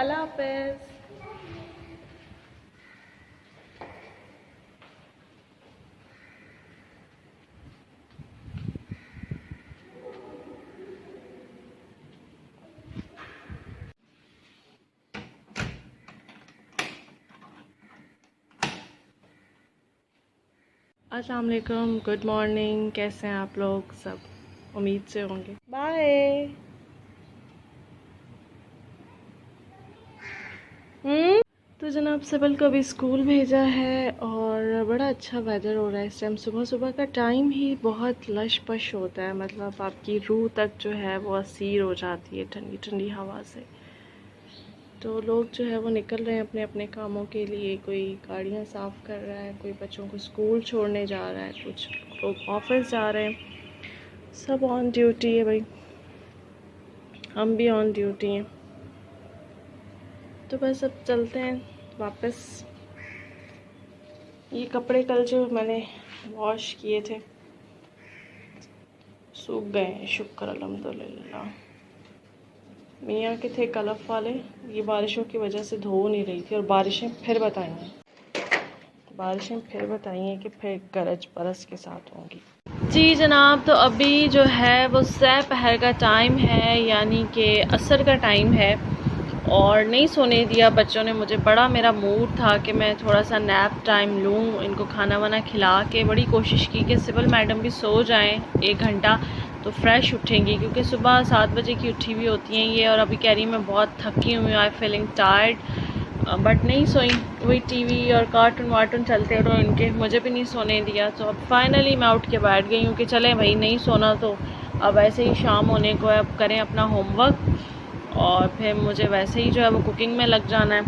अल्लाह हाफ़िज़। अस्सलाम वालेकुम, गुड मॉर्निंग। कैसे हैं आप लोग सब? उम्मीद से होंगे। बाय। तो जनाब सिबल को अभी स्कूल भेजा है और बड़ा अच्छा वेदर हो रहा है इस टाइम। सुबह सुबह का टाइम ही बहुत लश पश होता है, मतलब आपकी रूह तक जो है वो असीर हो जाती है ठंडी ठंडी हवा से। तो लोग जो है वो निकल रहे हैं अपने अपने कामों के लिए। कोई गाड़ियाँ साफ़ कर रहा है, कोई बच्चों को स्कूल छोड़ने जा रहा है, कुछ लोग ऑफिस जा रहे हैं। सब ऑन ड्यूटी है भाई, हम भी ऑन ड्यूटी हैं। तो बस अब चलते हैं वापस। ये कपड़े कल जो मैंने वॉश किए थे सूख गए हैं, शुक्र अल्हम्दुलिल्लाह। मियाँ के थे कलफ वाले, ये बारिशों की वजह से धो नहीं रही थी। और बारिशें फिर बताई हैं कि फिर गरज बरस के साथ होंगी। जी जनाब, तो अभी जो है वो सह पहर का टाइम है, यानी कि असर का टाइम है और नहीं सोने दिया बच्चों ने मुझे। बड़ा मेरा मूड था कि मैं थोड़ा सा नैप टाइम लूँ, इनको खाना वाना खिला के। बड़ी कोशिश की कि सिविल मैडम भी सो जाएं 1 घंटा तो फ्रेश उठेंगी, क्योंकि सुबह 7 बजे की उठी हुई होती हैं ये। और अभी कह रही मैं बहुत थकी हुई हूँ, आई फीलिंग टायर्ड, बट नहीं सोई। वही टीवी और कार्टून वार्टून चलते रहो इनके, मुझे भी नहीं सोने दिया। तो अब फाइनली मैं उठ के बैठ गई हूँ कि चलें भाई, नहीं सोना तो अब ऐसे ही शाम होने को है, अब करें अपना होमवर्क और फिर मुझे वैसे ही जो है वो कुकिंग में लग जाना है।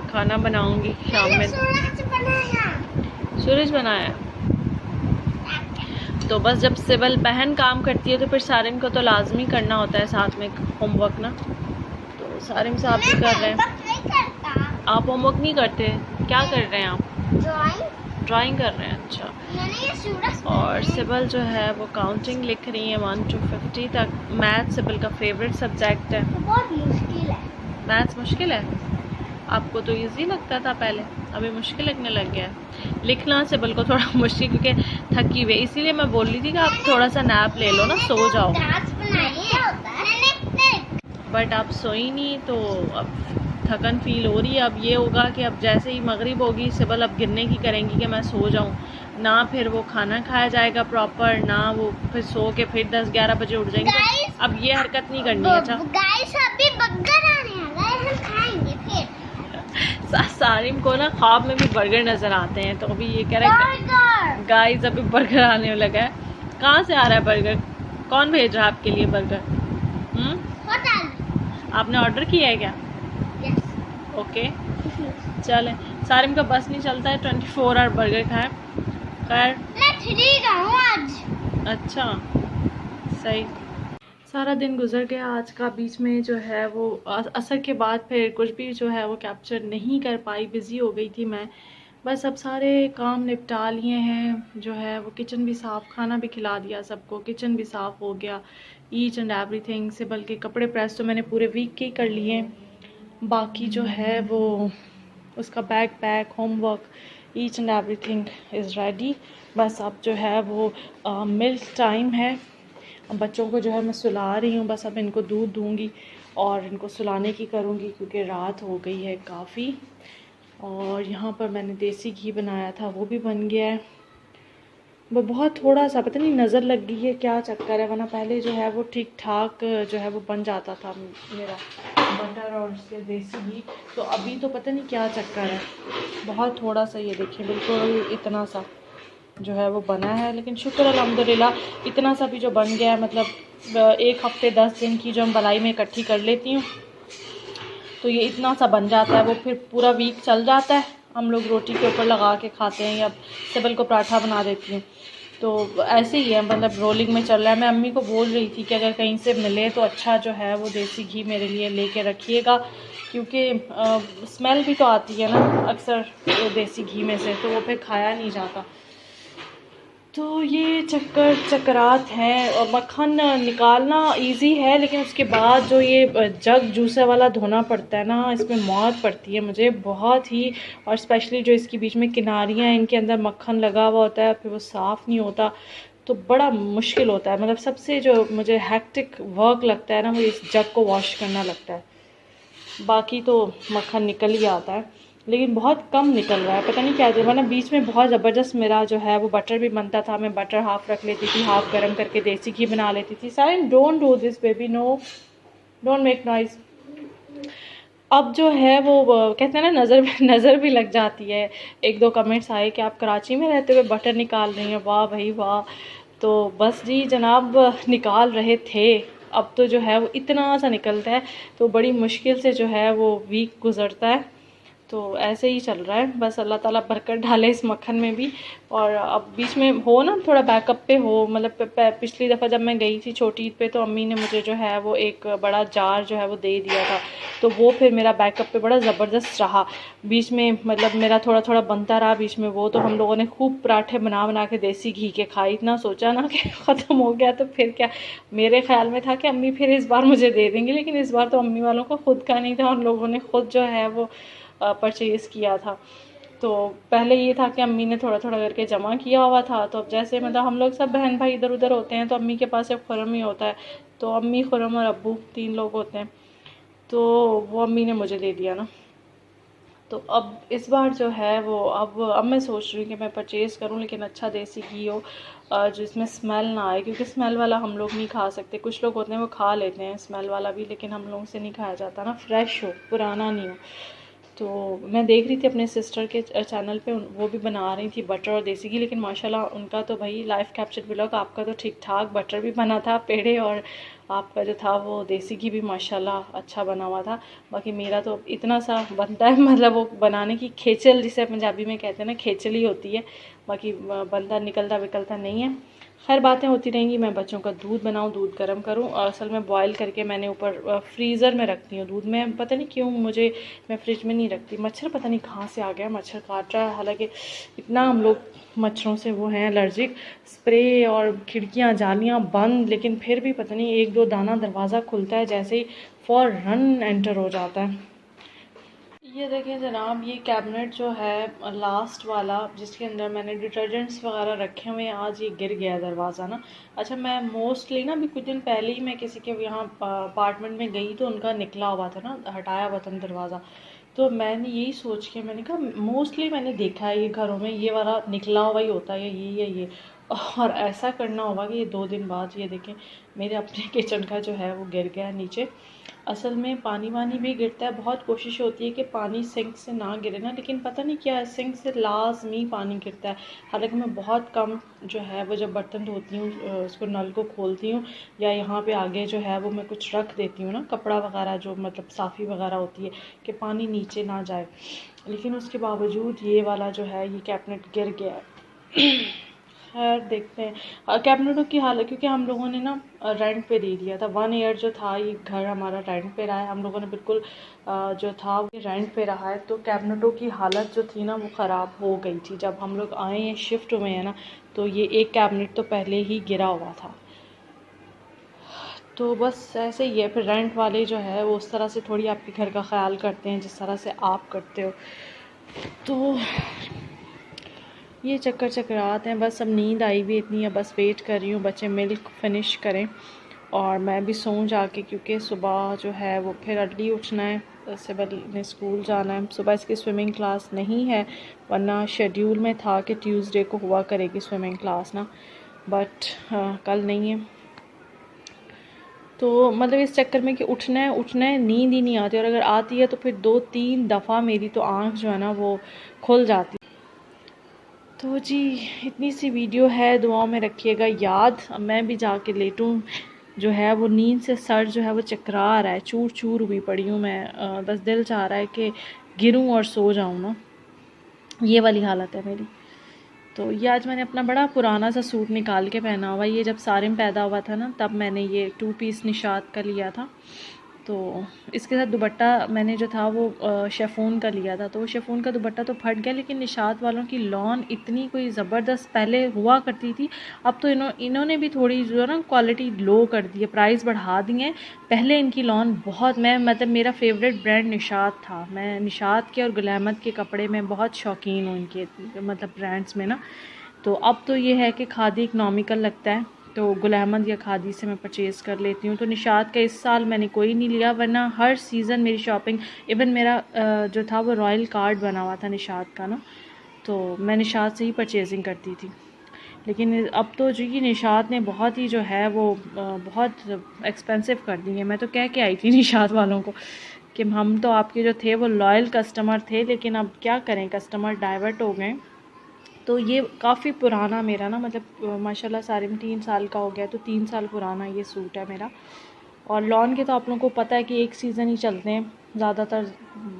खाना बनाऊंगी शाम में। सूरज बनाया। तो बस जब सिविल बहन काम करती है तो फिर सारिम को तो लाजमी करना होता है साथ में होमवर्क ना। तो सारिम साहब भी कर रहे हैं। आप होमवर्क नहीं करते? क्या कर रहे हैं आप? ड्राइंग कर रहे हैं, अच्छा। और सिविल जो है वो काउंटिंग लिख रही है 1 to 50 तक। मैथ सिविल का फेवरेट सब्जेक्ट है। तो बहुत मुश्किल है। मैथ्स मुश्किल है? आपको तो इजी लगता था पहले, अभी मुश्किल लगने लग गया है। लिखना सिविल को थोड़ा मुश्किल, क्योंकि थकी हुई। इसीलिए मैं बोल रही थी कि आप थोड़ा सा नैप ले लो ना, सो जाओ। बट आप सोई नहीं तो अब थकन फील हो रही है। अब ये होगा कि अब जैसे ही मगरिब होगी सिविल अब गिरने की करेंगी कि मैं सो जाऊं ना, फिर वो खाना खाया जाएगा प्रॉपर ना, वो फिर सो के फिर 10-11 बजे उठ जाएंगे। तो अब ये हरकत नहीं करनी है। अच्छा गाइस, अभी बर्गर आने वाला है, हम खाएंगे फिर। सारिम को ना ख्वाब में भी बर्गर नजर आते हैं, तो अभी ये कह रहा है गाइस अभी बर्गर आने लगा है। कहाँ से आ रहा है बर्गर? कौन भेज रहा है आपके लिए बर्गर? आपने ऑर्डर किया है क्या? ओके चलें। सारिम का बस नहीं चलता है 24 आवर बर्गर खाएं। खैर आज। अच्छा सही। सारा दिन गुजर गया आज का। बीच में जो है वो असर के बाद फिर कुछ भी जो है वो कैप्चर नहीं कर पाई, बिज़ी हो गई थी मैं। बस अब सारे काम निपटा लिए हैं, जो है वो किचन भी साफ़, खाना भी खिला दिया सबको, किचन भी साफ़ हो गया, ईच एंड एवरीथिंग से। बल्कि कपड़े प्रेस तो मैंने पूरे वीक के ही कर लिए, बाकी जो है वो उसका bag pack, homework, each and everything is ready. बस अब जो है वो मिल्क टाइम है। अब बच्चों को जो है मैं सुला रही हूँ, बस अब इनको दूध दूँगी और इनको सुलाने की करूँगी क्योंकि रात हो गई है काफ़ी। और यहाँ पर मैंने देसी घी बनाया था, वो भी बन गया है। वो बहुत थोड़ा सा, पता नहीं नज़र लग गई है क्या चक्कर है, वरना पहले जो है वो ठीक ठाक जो है वो बन जाता था मेरा बटर और उसके देसी घी। तो अभी तो पता नहीं क्या चक्कर है, बहुत थोड़ा सा, ये देखिए बिल्कुल इतना सा जो है वो बना है। लेकिन शुक्र अल्हम्दुलिल्लाह इतना सा भी जो बन गया है, मतलब 1 हफ़्ते 10 दिन की जो हम मलाई में इकट्ठी कर लेती हूँ तो ये इतना सा बन जाता है। वो फिर पूरा वीक चल जाता है। हम लोग रोटी के ऊपर लगा के खाते हैं या सिबल को पराठा बना देती हूँ। तो ऐसे ही है, मतलब रोलिंग में चल रहा है। मैं अम्मी को बोल रही थी कि अगर कहीं से मिले तो अच्छा जो है वो देसी घी मेरे लिए लेके रखिएगा, क्योंकि स्मेल भी तो आती है ना अक्सर देसी घी में से, तो वो फिर खाया नहीं जाता। तो ये चक्कर चक्रात हैं। और मक्खन निकालना इजी है, लेकिन उसके बाद जो ये जग जूसर वाला धोना पड़ता है ना, इसमें मौत पड़ती है मुझे बहुत ही। और स्पेशली जो इसकी बीच में किनारियाँ हैं, इनके अंदर मक्खन लगा हुआ होता है, फिर वो साफ़ नहीं होता, तो बड़ा मुश्किल होता है। मतलब सबसे जो मुझे हैक्टिक वर्क लगता है ना, वो इस जग को वॉश करना लगता है। बाकी तो मक्खन निकल ही आता है, लेकिन बहुत कम निकल रहा है, पता नहीं क्या। वरना बीच में बहुत ज़बरदस्त मेरा जो है वो बटर भी बनता था। मैं बटर हाफ़ रख लेती थी, हाफ़ गर्म करके देसी घी बना लेती थी। साइन don't do this baby, no, don't make noise. अब जो है वो कहते हैं ना, नज़र भी लग जाती है। एक दो कमेंट्स आए कि आप कराची में रहते हुए बटर निकाल रही हैं, वाह भाई वाह। तो बस जी जनाब, निकाल रहे थे। अब तो जो है वो इतना सा निकलता है, तो बड़ी मुश्किल से जो है वो वीक गुज़रता है। तो ऐसे ही चल रहा है, बस अल्लाह ताला बरकत डाले इस मक्खन में भी। और अब बीच में हो ना, थोड़ा बैकअप पे हो। मतलब पिछली दफ़ा जब मैं गई थी छोटी ईद पे, तो अम्मी ने मुझे जो है वो एक बड़ा जार जो है वो दे दिया था। तो वो फिर मेरा बैकअप पे बड़ा ज़बरदस्त रहा। बीच में मतलब मेरा थोड़ा थोड़ा बनता रहा बीच में वो। तो हम लोगों ने खूब पराठे बना बना के देसी घी के खाए। इतना सोचा ना कि ख़त्म हो गया तो फिर क्या। मेरे ख्याल में था कि अम्मी फिर इस बार मुझे दे देंगी, लेकिन इस बार तो अम्मी वालों को ख़ुद का नहीं था, उन लोगों ने ख़ुद जो है वो परचेज़ किया था। तो पहले ये था कि अम्मी ने थोड़ा थोड़ा करके जमा किया हुआ था। तो अब जैसे मतलब हम लोग सब बहन भाई इधर उधर होते हैं, तो अम्मी के पास एक खुरम ही होता है। तो अम्मी, खुरम और अब्बू 3 लोग होते हैं। तो वो अम्मी ने मुझे दे दिया ना। तो अब इस बार जो है वो अब मैं सोच रही हूँ कि मैं परचेज़ करूँ, लेकिन अच्छा देसी घी हो जिसमें स्मेल ना आए, क्योंकि स्मेल वाला हम लोग नहीं खा सकते। कुछ लोग होते हैं वो खा लेते हैं स्मेल वाला भी, लेकिन हम लोगों से नहीं खाया जाता ना। फ्रेश हो, पुराना नहीं हो। तो मैं देख रही थी अपने सिस्टर के चैनल पे, वो भी बना रही थी बटर और देसी घी। लेकिन माशाल्लाह उनका तो भाई लाइफ कैप्चर व्लॉग, आपका तो ठीक ठाक बटर भी बना था पेड़े, और आपका जो था वो देसी घी भी माशाल्लाह अच्छा बना हुआ था। बाकी मेरा तो इतना सा बनता है, मतलब वो बनाने की खेचल जिसे पंजाबी में कहते हैं ना, खेचल ही होती है। बाकी बनता निकलता विकलता नहीं है। खैर बातें होती रहेंगी। मैं बच्चों का दूध बनाऊं, दूध गर्म करूं, और असल में बॉयल करके मैंने ऊपर फ्रीज़र में रखती हूँ दूध में। पता नहीं क्यों मुझे, मैं फ्रिज में नहीं रखती। मच्छर पता नहीं कहाँ से आ गया, मच्छर काट रहा है। हालांकि इतना हम लोग मच्छरों से वो हैं एलर्जिक, स्प्रे और खिड़कियाँ जालियाँ बंद, लेकिन फिर भी पता नहीं एक दो दाना दरवाज़ा खुलता है जैसे ही फॉर रन एंटर हो जाता है। ये देखें जनाब, ये कैबिनेट जो है लास्ट वाला, जिसके अंदर मैंने डिटर्जेंट्स वगैरह रखे हुए हैं, आज ये गिर गया दरवाज़ा ना। अच्छा, मैं मोस्टली ना अभी कुछ दिन पहले ही मैं किसी के यहाँ अपार्टमेंट में गई, तो उनका निकला हुआ था ना, हटाया हुआ था दरवाज़ा। तो मैंने यही सोच के मैंने कहा, मोस्टली मैंने देखा है ये घरों में ये वाला निकला हुआ ही होता है, ये और ऐसा करना होगा कि ये 2 दिन बाद ये देखें मेरे अपने किचन का जो है वो गिर गया नीचे। असल में पानी वानी भी गिरता है, बहुत कोशिश होती है कि पानी सिंक से ना गिरे ना, लेकिन पता नहीं क्या है, सिंक से लाजमी पानी गिरता है। हालांकि मैं बहुत कम जो है वो जब बर्तन धोती हूँ उसको नल को खोलती हूँ, या यहाँ पे आगे जो है वो मैं कुछ रख देती हूँ ना, कपड़ा वगैरह जो मतलब साफ़ी वगैरह होती है, कि पानी नीचे ना जाए। लेकिन उसके बावजूद ये वाला जो है ये कैबिनेट गिर गया है। खैर देखते हैं कैबिनेटों की हालत, क्योंकि हम लोगों ने ना रेंट पे दे दिया था। 1 ईयर जो था ये घर हमारा रेंट पे रहा है, हम लोगों ने बिल्कुल जो था वो रेंट पे रहा है। तो कैबिनेटों की हालत जो थी ना वो ख़राब हो गई थी। जब हम लोग आए हैं, शिफ्ट हुए हैं ना, तो ये एक कैबिनेट तो पहले ही गिरा हुआ था। तो बस ऐसे ही है, फिर रेंट वाले जो है वो उस तरह से थोड़ी आपके घर का ख्याल करते हैं जिस तरह से आप करते हो। तो ये चक्कर चक्करात हैं। बस अब नींद आई भी इतनी है, बस वेट कर रही हूँ बच्चे मिल्क फिनिश करें और मैं भी सोऊं जाके, क्योंकि सुबह जो है वो फिर अर्ली उठना है। सिबल ने स्कूल जाना है। सुबह इसकी स्विमिंग क्लास नहीं है, वरना शेड्यूल में था कि ट्यूसडे को हुआ करेगी स्विमिंग क्लास ना, बट कल नहीं है। तो मतलब इस चक्कर में कि उठना है, नींद ही नहीं आती, और अगर आती है तो फिर 2-3 दफ़ा मेरी तो आँख जो है ना वो खुल जाती। तो जी इतनी सी वीडियो है, दुआओं में रखिएगा याद। अब मैं भी जाके लेटूँ, जो है वो नींद से सर जो है वो चकरा रहा है, चूर चूर हुई पड़ी हूँ मैं। बस दिल चाह रहा है कि गिरूँ और सो जाऊँ ना, ये वाली हालत है मेरी। तो ये आज मैंने अपना बड़ा पुराना सा सूट निकाल के पहना हुआ। ये जब सारिम पैदा हुआ था ना, तब मैंने ये 2 पीस निशात का लिया था। तो इसके साथ दुपट्टा मैंने जो था वो शेफून का लिया था, तो वो शेफून का दुपट्टा तो फट गया, लेकिन निशात वालों की लॉन इतनी कोई ज़बरदस्त पहले हुआ करती थी, अब तो इन्होंने भी थोड़ी जो है ना क्वालिटी लो कर दी है, प्राइस बढ़ा दी है। पहले इनकी लॉन बहुत, मैं मतलब मेरा फेवरेट ब्रांड निशात था, मैं निशात के और गुल अहमद के कपड़े में बहुत शौकीन हूँ इनके मतलब ब्रांड्स में ना। तो अब तो ये है कि खादी इकनॉमिकल लगता है, तो गुल अहमद या खादी से मैं परचेज़ कर लेती हूँ। तो निशात का इस साल मैंने कोई नहीं लिया, वरना हर सीज़न मेरी शॉपिंग, इवन मेरा जो था वो रॉयल कार्ड बना हुआ था निशात का ना, तो मैं निशात से ही परचेजिंग करती थी। लेकिन अब तो जो कि निशात ने बहुत ही जो है वो बहुत एक्सपेंसिव कर दी है। मैं तो कह के आई थी निशात वालों को कि हम तो आपके जो थे वो लॉयल कस्टमर थे, लेकिन अब क्या करें, कस्टमर डाइवर्ट हो गए। तो ये काफ़ी पुराना मेरा ना, मतलब माशाल्लाह 3.5 साल का हो गया, तो 3 साल पुराना ये सूट है मेरा। और लॉन के तो आप लोगों को पता है कि एक सीज़न ही चलते हैं ज़्यादातर,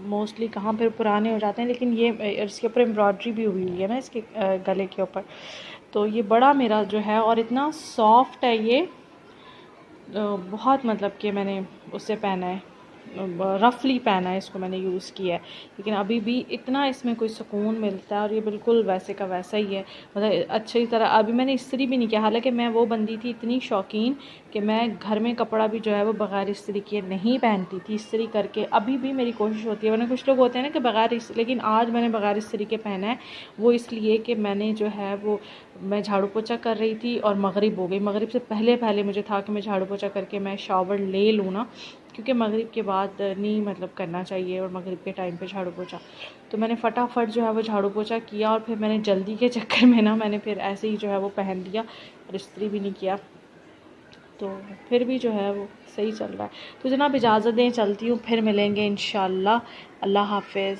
मोस्टली कहाँ फिर पुराने हो जाते हैं। लेकिन ये इसके ऊपर एम्ब्रॉयडरी भी हुई हुई है ना इसके गले के ऊपर, तो ये बड़ा मेरा जो है, और इतना सॉफ्ट है ये, बहुत मतलब कि मैंने उससे पहना है, रफली पहना है इसको, मैंने यूज़ किया है, लेकिन अभी भी इतना इसमें कोई सुकून मिलता है, और ये बिल्कुल वैसे का वैसा ही है, मतलब अच्छी तरह। अभी मैंने इस्त्री भी नहीं किया, हालांकि मैं वो बंदी थी इतनी शौकीन कि मैं घर में कपड़ा भी जो है वो बग़ैर इस्त्री किए नहीं पहनती थी, इस्त्री करके। अभी भी मेरी कोशिश होती है, वरना कुछ लोग होते हैं ना कि बग़ैर इस्त्री, लेकिन आज मैंने बग़ैर इस्त्री के पहना है। वो इसलिए कि मैंने जो है वो, मैं झाड़ू पोछा कर रही थी और मगरिब हो गई, मगरिब से पहले पहले मुझे था कि मैं झाड़ू पोछा करके मैं शावर ले लूँ ना, क्योंकि मगरिब के बाद नहीं मतलब करना चाहिए, और मगरिब के टाइम पे झाड़ू पोछा। तो मैंने फटाफट जो है वो झाड़ू पोछा किया, और फिर मैंने जल्दी के चक्कर में ना मैंने फिर ऐसे ही जो है वो पहन लिया, और इस्त्री भी नहीं किया, तो फिर भी जो है वो सही चल रहा है। तो जनाब इजाज़त दें, चलती हूँ, फिर मिलेंगे इंशाल्लाह। अल्लाह हाफ़िज़।